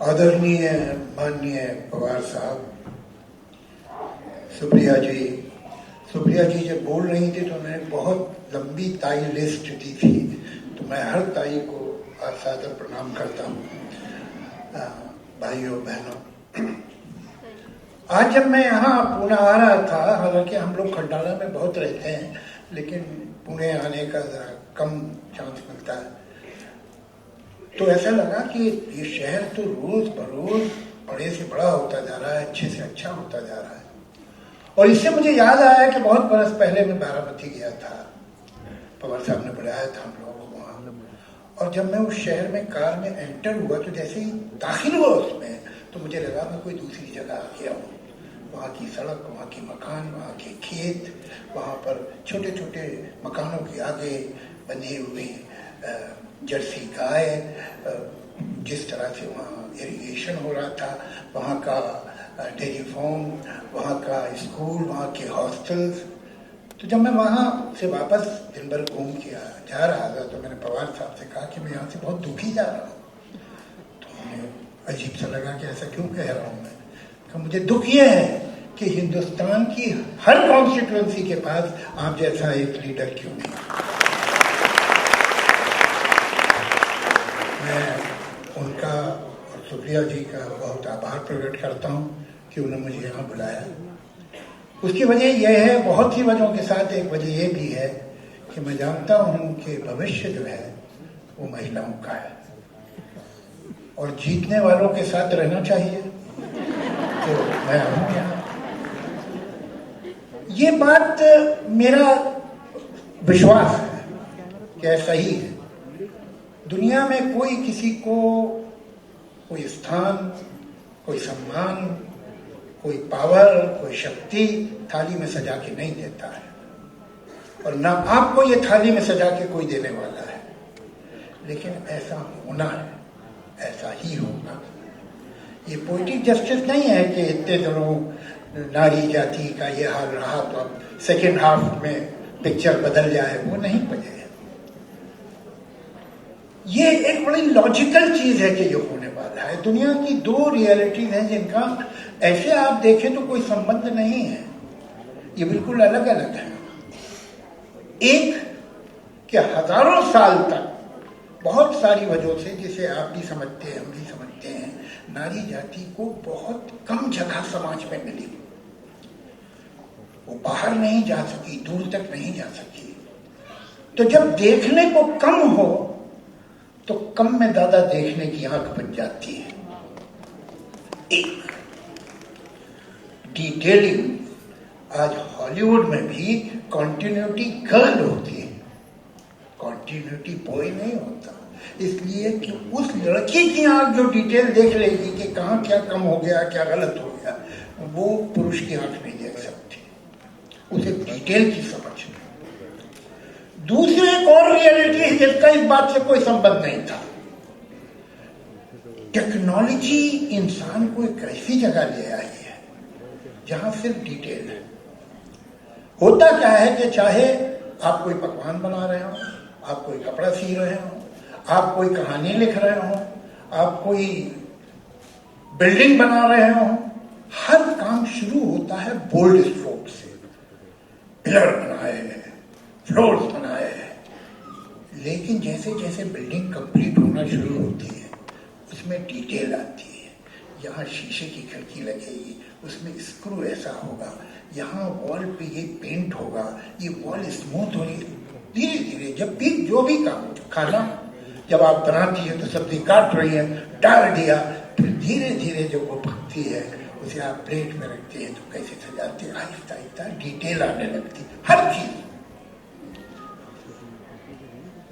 आदरणीय माननीय पवार साहब, सुप्रिया जी जब बोल रही थी तो मैंने बहुत लंबी ताई लिस्ट दी थी, तो मैं हर ताई को सादर प्रणाम करता हूँ। भाइयों बहनों, आज जब मैं यहाँ पुणे आ रहा था, हालांकि हम लोग खंडाला में बहुत रहते हैं, लेकिन पुणे आने का जरा कम चांस मिलता है, तो ऐसा लगा कि ये शहर तो रोज बरोज बड़े से बड़ा होता जा रहा है, अच्छे से अच्छा होता जा रहा है। और इससे मुझे याद आया कि बहुत बरस पहले मैं बारामती गया था, पवार साहब ने बुलाया था हम लोगों को वहाँ, और जब मैं उस शहर में कार में एंटर हुआ तो जैसे ही दाखिल हुआ उसमें, तो मुझे लगा मैं कोई दूसरी जगह आ गया हूँ। वहाँ की सड़क, वहाँ के मकान, वहाँ के खेत, वहाँ पर छोटे छोटे मकानों के आगे बंधी हुई जर्सी गाय, जिस तरह से वहाँ इरिगेशन हो रहा था, वहाँ का डेयरी फार्म, वहाँ का स्कूल, वहाँ के हॉस्टल्स। तो जब मैं वहाँ से वापस दिन भर घूम के जा रहा था, तो मैंने पवार साहब से कहा कि मैं यहाँ से बहुत दुखी जा रहा हूँ। तो मुझे अजीब सा लगा कि ऐसा क्यों कह रहा हूँ मैं। तो मुझे दुख ये है कि हिंदुस्तान की हर कॉन्स्टिट्यूएंसी के पास आप जैसा एक लीडर क्यों नहीं। मैं उनका और सुप्रिया जी का बहुत आभार प्रकट करता हूँ कि उन्होंने मुझे यहाँ बुलाया। उसकी वजह यह है, बहुत सी वजहों के साथ एक वजह यह भी है कि मैं जानता हूँ कि भविष्य जो है वो महिलाओं का है, और जीतने वालों के साथ रहना चाहिए। तो मैं हूँ यहाँ। ये बात मेरा विश्वास है कि ऐसा ही है। दुनिया में कोई किसी को कोई स्थान, कोई सम्मान, कोई पावर, कोई शक्ति थाली में सजा के नहीं देता है, और ना आपको ये थाली में सजा के कोई देने वाला है। लेकिन ऐसा होना है, ऐसा ही होगा। ये पोइटिक जस्टिस नहीं है कि इतने दिनों नारी जाति का ये हाल रहा तो अब सेकेंड हाफ में पिक्चर बदल जाए, वो नहीं बदले। ये एक बड़ी लॉजिकल चीज है कि ये होने वाला है। दुनिया की दो रियलिटीज हैं जिनका ऐसे आप देखें तो कोई संबंध नहीं है, ये बिल्कुल अलग अलग है। एक कि हजारों साल तक बहुत सारी वजहों से, जिसे आप भी समझते हैं, हम भी समझते हैं, नारी जाति को बहुत कम जगह समाज में मिली। वो बाहर नहीं जा सकी, दूर तक नहीं जा सकी। तो जब देखने को कम हो तो कम में ज्यादा देखने की आंख बन जाती है। एक डिटेलिंग, आज हॉलीवुड में भी कॉन्टिन्यूटी गर्ल होती है, कॉन्टिन्यूटी बॉय नहीं होता, इसलिए कि उस लड़की की आंख जो डिटेल देख लेगी कि कहां क्या कम हो गया, क्या गलत हो गया, वो पुरुष की आंख नहीं देख सकती। उसे डिटेल की समझ। दूसरी एक और रियलिटी है जिसका इस बात से कोई संबंध नहीं था। टेक्नोलॉजी इंसान को एक ऐसी जगह ले आई है जहां सिर्फ डिटेल है। होता क्या है कि चाहे आप कोई पकवान बना रहे हो, आप कोई कपड़ा सी रहे हो, आप कोई कहानी लिख रहे हो, आप कोई बिल्डिंग बना रहे हो, हर काम शुरू होता है बोल्ड स्ट्रोक से। पिलर बनाए, फ्लोर्स बनाए, लेकिन जैसे जैसे बिल्डिंग कंप्लीट होना शुरू होती है उसमें डिटेल आती है। यहाँ शीशे की खिड़की लगेगी, उसमें स्क्रू ऐसा होगा, यहाँ वॉल पे ये पेंट होगा, ये वॉल स्मूथ होगी। धीरे धीरे जब भी जो भी काम, खाना जब आप बनाती है तो सब्जी काट रही है, डाल दिया, फिर धीरे धीरे जो वो पकती है उसे आप प्लेट में रखते हैं तो कैसे सजाते हैं, आहिस्ता आहिस्ता डिटेल आने लगती है हर चीज।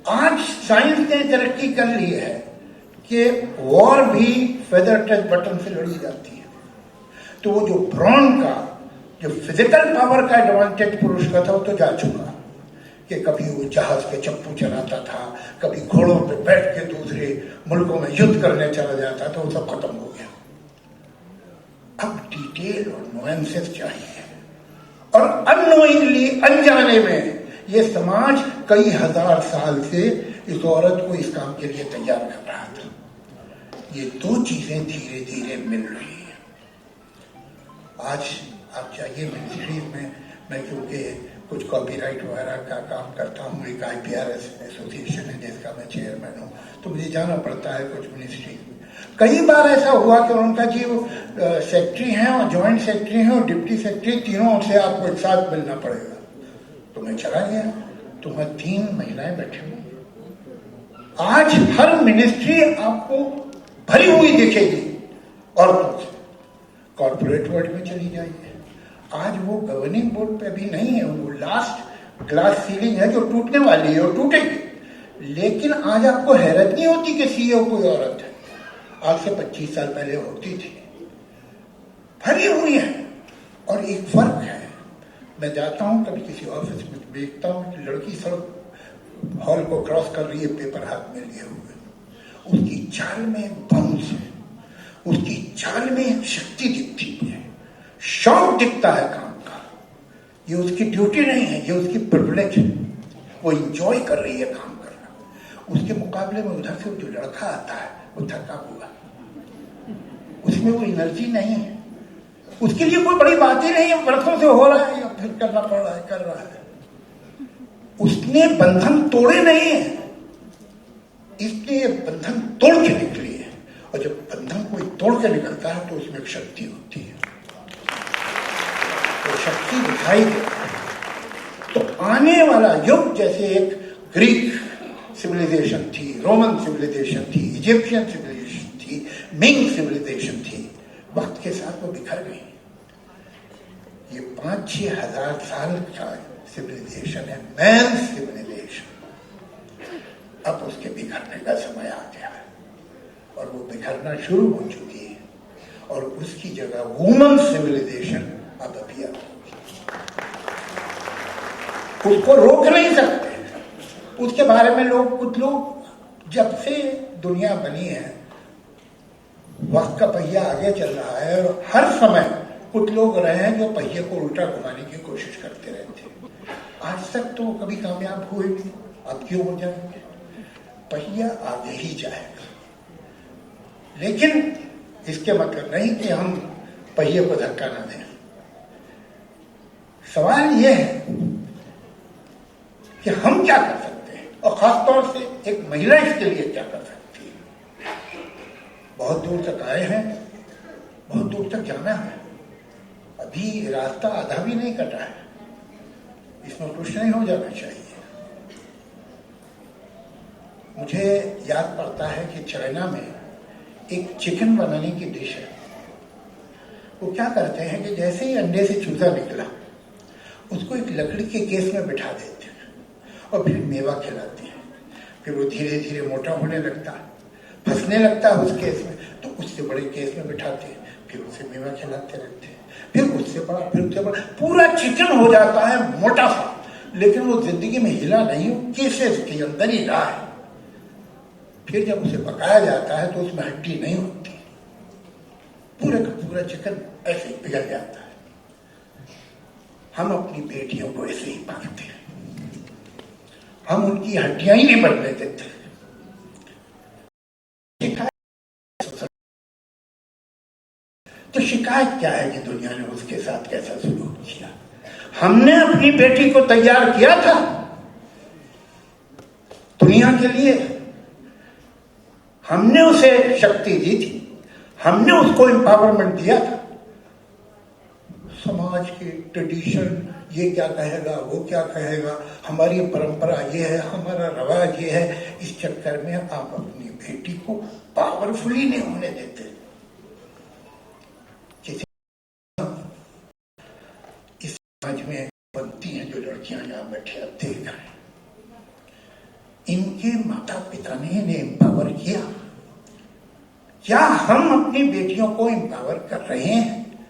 आज साइंस ने तरक्की कर ली है कि वॉर भी फेदर टच बटन से लड़ी जाती है। तो वो जो ब्रॉन का, जो फिजिकल पावर का एडवांटेज पुरुष का था, वो तो जा चुका। कि कभी वो जहाज पे चप्पू चलाता था, कभी घोड़ों पे बैठ के दूसरे मुल्कों में युद्ध करने चला जाता था, वो सब खत्म हो गया। अब डिटेल और नुएंसेस चाहिए, और अननोइंगली, अनजाने में ये समाज कई हजार साल से इस औरत को इस काम के लिए तैयार कर रहा था। ये दो चीजें धीरे धीरे मिल रही हैं। आज आप चाहिए मिनिस्ट्रीज में, मैं क्योंकि कुछ कॉपीराइट वगैरह का काम करता हूँ, एक IPRS एसोसिएशन है जिसका मैं चेयरमैन हूँ, तो मुझे जाना पड़ता है कुछ मिनिस्ट्रीज में। कई बार ऐसा हुआ कि उनका जी सेक्रेटरी हैं और ज्वाइंट सेक्रेटरी हैं और डिप्टी सेक्रेटरी, तीनों से आपको एक साथ मिलना पड़ेगा। तो मैं चला गया, तो वहां 3 महिलाएं बैठी हुई। आज हर मिनिस्ट्री आपको भरी हुई दिखेगी औरतों से। कॉर्पोरेट वर्ल्ड में चली जाइए, आज वो गवर्निंग बोर्ड पे अभी नहीं है, वो लास्ट ग्लास सीलिंग है जो टूटने वाली है और टूटेगी। लेकिन आज आपको हैरत नहीं होती कि CEO कोई औरत है, आज से 25 साल पहले होती थी। भरी हुई है। और एक फर्क है, मैं जाता हूं कभी किसी ऑफिस में, देखता हूं कि लड़की सड़क हॉल को क्रॉस कर रही है पेपर हाथ में लिए हुए, उसकी चाल में एक बाउंस है, उसकी चाल में एक शक्ति दिखती है, शौक दिखता है काम का। ये उसकी ड्यूटी नहीं है, ये उसकी प्रिविलेज है, वो इंजॉय कर रही है काम करना। उसके मुकाबले में उधर से जो लड़का आता है वो थका हुआ, उसमें वो एनर्जी नहीं है, उसके लिए कोई बड़ी बात ही नहीं है, बरसों से हो रहा है या फिर करना पड़ रहा है, कर रहा है। उसने बंधन तोड़े नहीं है, इसलिए बंधन तोड़ के निकली है। और जब बंधन कोई तोड़ के निकलता है तो उसमें एक शक्ति होती है, तो शक्ति दिखाई देती है। तो आने वाला युग जैसे एक ग्रीक सिविलाइजेशन थी, रोमन सिविलाइजेशन थी, इजिप्शियन सिविलाइजेशन थी, मिंग सिविलाइजेशन थी, वक्त के साथ वो बिखर गई। ये 5-6 हजार साल का सिविलाइजेशन है, मैन सिविलाइजेशन। अब उसके बिखरने का समय आ गया है और वो बिखरना शुरू हो चुकी है, और उसकी जगह वुमन सिविलाइजेशन अब अभी आ होगी। उसको रोक नहीं सकते। उसके बारे में कुछ लोग, जब से दुनिया बनी है वक्त का पहिया आगे चल रहा है, और हर समय कुछ लोग रहे हैं जो पहिए को उल्टा घुमाने की कोशिश करते रहते हैं। आज तक तो कभी कामयाब हुए नहीं, अब क्यों हो जाएंगे? पहिया आगे ही जाएगा, लेकिन इसके मतलब नहीं कि हम पहिए को धक्का ना दें। सवाल यह है कि हम क्या कर सकते हैं, और खासतौर से एक महिला इसके लिए क्या कर सकती है। बहुत दूर तक आए हैं, बहुत दूर तक जाना है, अभी रास्ता आधा भी नहीं कटा है, इसमें खुश नहीं हो जाना चाहिए। मुझे याद पड़ता है कि चाइना में एक चिकन बनाने की डिश है। वो क्या करते हैं कि जैसे ही अंडे से चूजा निकला, उसको एक लकड़ी के केस में बिठा देते हैं और फिर मेवा खिलाते हैं। फिर वो धीरे धीरे मोटा होने लगता है, फंसने लगता है उस केस में, तो उससे बड़े केस में बिठाते हैं, फिर उसे मेवा खिलाते रहते हैं, फिर उससे बड़ा, फिर उससे बड़ा, पूरा चिकन हो जाता है मोटा सा, लेकिन वो जिंदगी में हिला नहीं, केसेस के अंदर ही रहा है। फिर जब उसे पकाया जाता है तो उसमें हड्डी नहीं होती, पूरे का पूरा चिकन ऐसे ही पिघल जाता है। हम अपनी बेटियों को ऐसे ही पालते हैं, हम उनकी हड्डियां ही नहीं बनने देते। तो शिकायत क्या है कि दुनिया ने उसके साथ कैसा सलूक किया? हमने अपनी बेटी को तैयार किया था दुनिया के लिए, हमने उसे शक्ति दी थी, हमने उसको एम्पावरमेंट दिया था। समाज के ट्रेडिशन ये क्या कहेगा, वो क्या कहेगा, हमारी परंपरा ये है, हमारा रवाज ये है, इस चक्कर में आप अपनी बेटी को पावरफुली नहीं होने देते। इस समाज में बनती हैं जो लड़कियां यहां बैठे आप देख रहे हैं, इनके माता पिता ने इन्हें एम्पावर किया। क्या हम अपनी बेटियों को एम्पावर कर रहे हैं?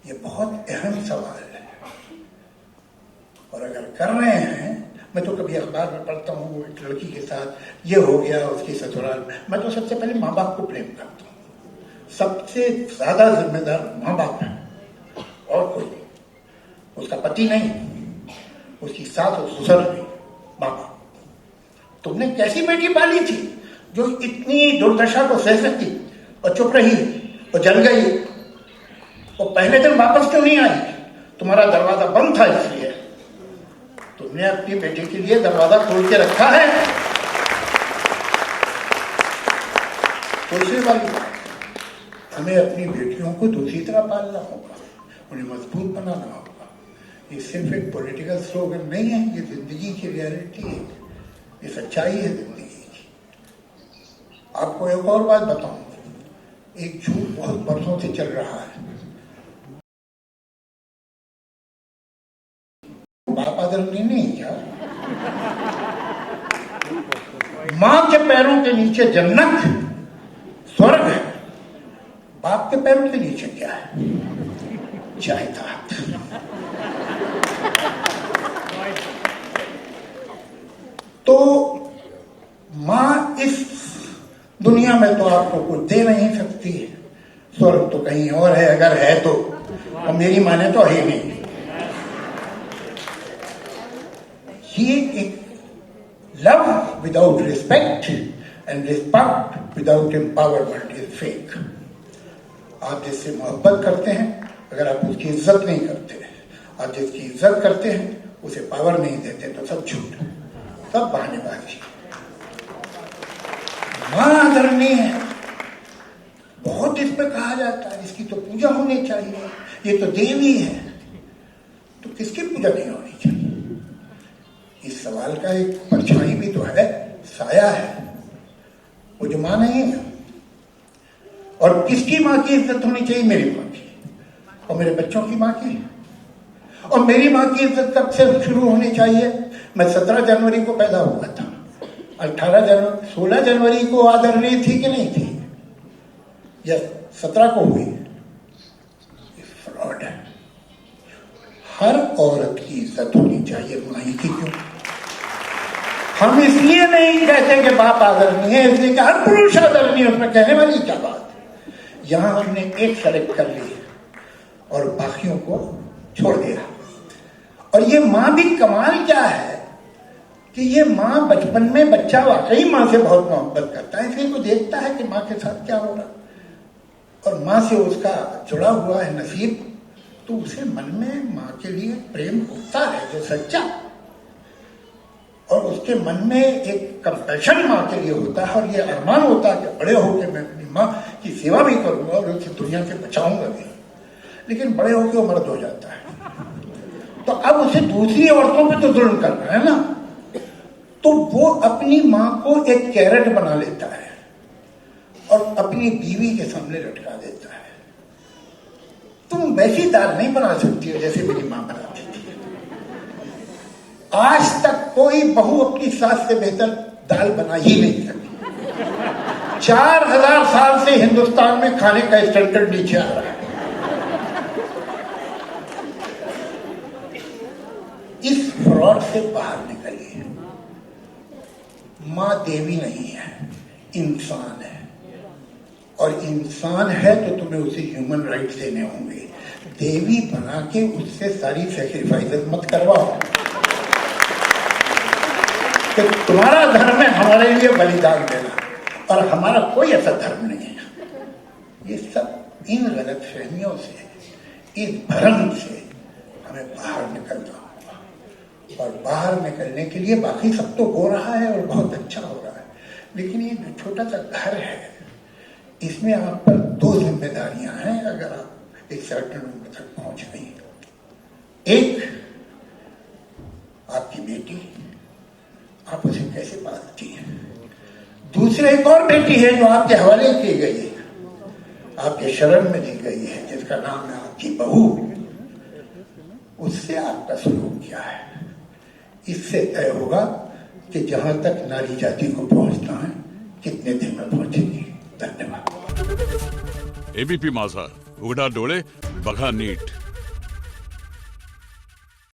ये बहुत अहम सवाल है। और अगर कर रहे हैं, मैं तो कभी अखबार में पढ़ता हूँ एक लड़की के साथ ये हो गया उसकी ससुराल में, मैं तो सबसे पहले माँ बाप को ब्लेम करता हूँ। सबसे ज्यादा जिम्मेदार माँ बाप है और कोई नहीं, उसका पति नहीं, उसकी सास और ससुर नहीं, माँ बाप। तुमने कैसी बेटी पाली थी? जो इतनी दुर्दशा को सह सकती और चुप रही और जल गई, वो पहले दिन वापस क्यों नहीं आई? तुम्हारा दरवाजा बंद था इसलिए। तुमने अपनी बेटी के लिए दरवाजा खोल के रखा है। दूसरी बात, हमें अपनी बेटियों को दूसरी तरह पालना होगा, उन्हें मजबूत बनाना होगा। ये सिर्फ एक पॉलिटिकल स्लोगन नहीं है, ये जिंदगी की रियलिटी है, ये सच्चाई है जिंदगी की। आपको एक और बात बताऊं, एक झूठ बहुत बरसों से चल रहा है। बाप आदरणीय नहीं क्या? मां के पैरों के नीचे जन्नत स्वर्ग है, बाप के पैरों के नीचे क्या है? जायदाद। तो मां इस दुनिया में तो आपको कुछ दे नहीं सकती है, स्वर्ग तो कहीं और है अगर है तो, और मेरी मां ने तो है नहीं। ये एक love without respect and respect without empowerment is fake. आप जिससे मोहब्बत करते हैं, अगर आप उसकी इज्जत नहीं करते, आप जिसकी इज्जत करते हैं उसे पावर नहीं देते, तो सब झूठ, सब बहानेबाजी। मां आदरणीय है, बहुत इस पे कहा जाता है, इसकी तो पूजा होनी चाहिए, ये तो देवी है। तो किसकी पूजा नहीं होनी चाहिए? इस सवाल का एक परछाई भी तो है, साया है, वो जो मां नहीं है। और किसकी मां की इज्जत होनी चाहिए? मेरी मां की, और मेरे बच्चों की मां की। और मेरी मां की इज्जत कब से शुरू होनी चाहिए? मैं 17 जनवरी को पैदा हुआ था, 16 जनवरी को आदरणीय थी कि नहीं थी, या 17 को हुई? फ्रॉड है। हर औरत की इज्जत होनी चाहिए, मां की क्यों? हम इसलिए नहीं कहते कि बाप आदरणीय है, इसलिए कि हर पुरुष आदरणीय, उसमें कहने वाली क्या बात? यहां हमने एक सेलेक्ट कर ली और बाकियों को छोड़ दिया। और ये मां भी कमाल क्या है कि ये मां बचपन में बच्चा वाकई मां से बहुत मोहब्बत करता है, इसलिए वो देखता है कि मां के साथ क्या हो रहा, और मां से उसका जुड़ा हुआ है नसीब, तो उसे मन में मां के लिए प्रेम उठता है जो सच्चा, और उसके मन में एक कंपैशन मां के लिए होता है, और ये अरमान होता है कि बड़े होकर मैं अपनी मां की सेवा भी करूंगा और उसे दुनिया से बचाऊंगा भी। लेकिन बड़े होकर वो मर्द हो जाता है, तो अब उसे दूसरी औरतों पे तो जुल्म करना है ना, तो वो अपनी मां को एक कैरेट बना लेता है और अपनी बीवी के सामने लटका देता है। तुम वैसी दाल नहीं बना सकती हो जैसे मेरी मां बनाती थी। आज तक कोई बहू अपनी सास से बेहतर दाल बना ही नहीं सकती। 4000 साल से हिंदुस्तान में खाने का स्टैंडर्ड नीचे आ रहा है। इस फ्रॉड से बाहर निकलिए। मां देवी नहीं है, इंसान है, और इंसान है तो तुम्हें उसे ह्यूमन राइट्स देने होंगे। देवी बना के उससे सारी सैक्रिफाइसेस मत करवाओ कि तुम्हारा धर्म है हमारे लिए बलिदान देना, और हमारा कोई ऐसा धर्म नहीं है। ये सब इन गलत फहमियों से, इस भ्रम से हमें बाहर निकलना होगा। और बाहर निकलने के लिए बाकी सब तो हो रहा है और बहुत अच्छा हो रहा है, लेकिन ये जो छोटा सा घर है, इसमें आप पर 2 जिम्मेदारियां हैं अगर आप एक सर्टेन उम्र तक पहुंच गई। एक, आपकी बेटी, आप उसे कैसे पालती हैं। दूसरी एक और बेटी है जो आपके हवाले की गई है, आपके शरण में दी गई है, जिसका नाम है आपकी बहू। उससे आपका सलूक क्या है, इससे तय होगा कि जहां तक नारी जाति को पहुंचना है कितने दिन में पहुंचेगी। धन्यवाद। एबीपी माझा, उघडा डोळे बघा नीट।